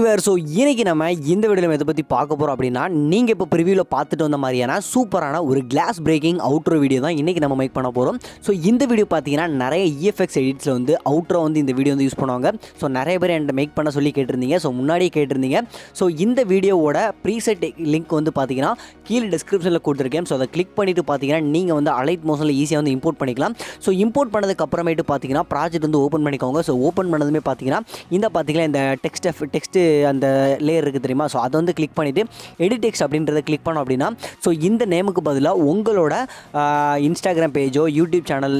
Everywhere. So இன்றைக்கி நம்ம இந்த வீடியோவில் எதை பற்றி பார்க்க போகிறோம் அப்படின்னா, நீங்கள் இப்போ ப்ரிவியூவில் பார்த்துட்டு வந்த மாதிரியான சூப்பரான ஒரு கிளாஸ் பிரேக்கிங் அவுட்ரோ வீடியோ தான் இன்றைக்கி நம்ம மேக் பண்ண போகிறோம். ஸோ இந்த வீடியோ பார்த்தீங்கன்னா நிறைய இஎஃப்எக்ஸ் எடிட்ஸில் வந்து அவுட்ரோ வந்து இந்த வீடியோ வந்து யூஸ் பண்ணுவாங்க. ஸோ நிறைய பேர் என்கிட்ட மேக் பண்ண சொல்லி கேட்டிருந்தீங்க. ஸோ முன்னாடியே கேட்டிருந்தீங்க. ஸோ இந்த வீடியோவோட ப்ரீசெட் லிங்க் வந்து பார்த்தீங்கன்னா கீழே டிஸ்கிரிப்ஷனில் கொடுத்துருக்கேன். ஸோ அதை கிளிக் பண்ணிவிட்டு பார்த்தீங்கன்னா நீங்கள் வந்து அலைட் மோஷனில் ஈஸியாக வந்து இம்போர்ட் பண்ணிக்கலாம். ஸோ இம்போர்ட் பண்ணதுக்கு அப்புறமேட்டு பார்த்தீங்கன்னா ப்ராஜெக்ட் வந்து ஓப்பன் பண்ணிக்கோங்க. ஸோ ஓப்பன் பண்ணதுமே பார்த்தீங்கன்னா இந்த டெக்ஸ்ட்டு அந்த லேயர் இருக்குது தெரியுமா? ஸோ அதை வந்து கிளிக் பண்ணிவிட்டு எடிட் டெக்ஸ்ட் அப்படின்றத கிளிக் பண்ணோம் அப்படின்னா, ஸோ இந்த நேமுக்கு பதிலாக உங்களோட இன்ஸ்டாகிராம் பேஜோ யூடியூப் சேனல்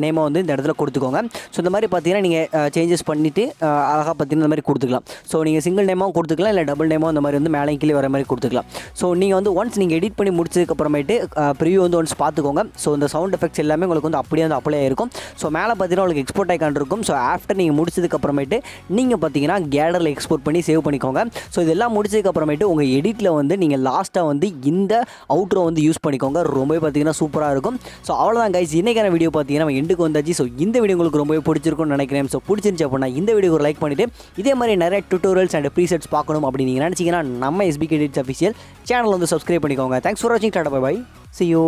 நேமை வந்து இந்த இடத்துல கொடுத்துக்கோங்க. ஸோ இந்த மாதிரி பார்த்தீங்கன்னா நீங்கள் சேஞ்சஸ் பண்ணிவிட்டு அழகாக பார்த்தீங்கன்னா இந்த மாதிரி கொடுத்துக்கலாம். ஸோ நீங்கள் சிங்கிள் நேமாகவும் கொடுத்துக்கலாம், இல்லை டபுள் நேமோ இந்த மாதிரி வந்து மேலே கீழே வர மாதிரி கொடுத்துக்கலாம். ஸோ நீங்கள் வந்து ஒன்ஸ் நீங்கள் எடிட் பண்ணி முடிச்சதுக்கப்புறமேட்டு ப்ரிவியூ வந்து ஒன்ஸ் பார்த்துக்கோங்க. ஸோ இந்த சவுண்ட் எஃபெக்ட்ஸ் எல்லாமே உங்களுக்கு வந்து அப்படியே வந்து அப்ளை ஆகிருக்கும். ஸோ மேலே பார்த்தீங்கன்னா உங்களுக்கு எக்ஸ்போர்ட் ஐக்கான் இருக்கும். ஸோ ஆஃப்டர் நீங்கள் முடிச்சதுக்கப்புறமேட்டு நீங்கள் பார்த்தீங்கன்னா கேலரியில் எக்ஸ்போர்ட் பண்ணி சேவ் பண்ணிக்கோங்க. ஸோ இதெல்லாம் முடிச்சதுக்கப்புறமேட்டு உங்கள் எடிட்டில் வந்து நீங்கள் லாஸ்ட்டாக வந்து இந்த அவுட்ரோ வந்து யூஸ் பண்ணிக்கோங்க. ரொம்பவே பார்த்தீங்கன்னா சூப்பராக இருக்கும். ஸோ அவ்வளோதான் கைஸ், இன்றைக்கான வீடியோ பார்த்தீங்கன்னா நம்ம எண்டுக்கு வந்தாச்சு. ஸோ இந்த வீடியோ உங்களுக்கு ரொம்பவே பிடிச்சிருக்கும்னு நினைக்கிறேன். ஸோ பிடிச்சிருந்துச்சு அப்படின்னா இந்த வீடியோ ஒரு லைக் பண்ணிவிட்டு இதே மாதிரி நிறைய டுட்டோரியல்ஸ் அண்ட் ப்ரீசெட்ஸ் பார்க்கணும் அப்படின்னு நீங்கள் நினச்சிங்கன்னா நம்ம SBK Edits அஃபிஷியல் சேனல் வந்து சப்ஸ்கிரைப் பண்ணிக்கோங்க. தேங்க்ஸ் ஃபார் வாட்சிங். Tata bye bye. See you.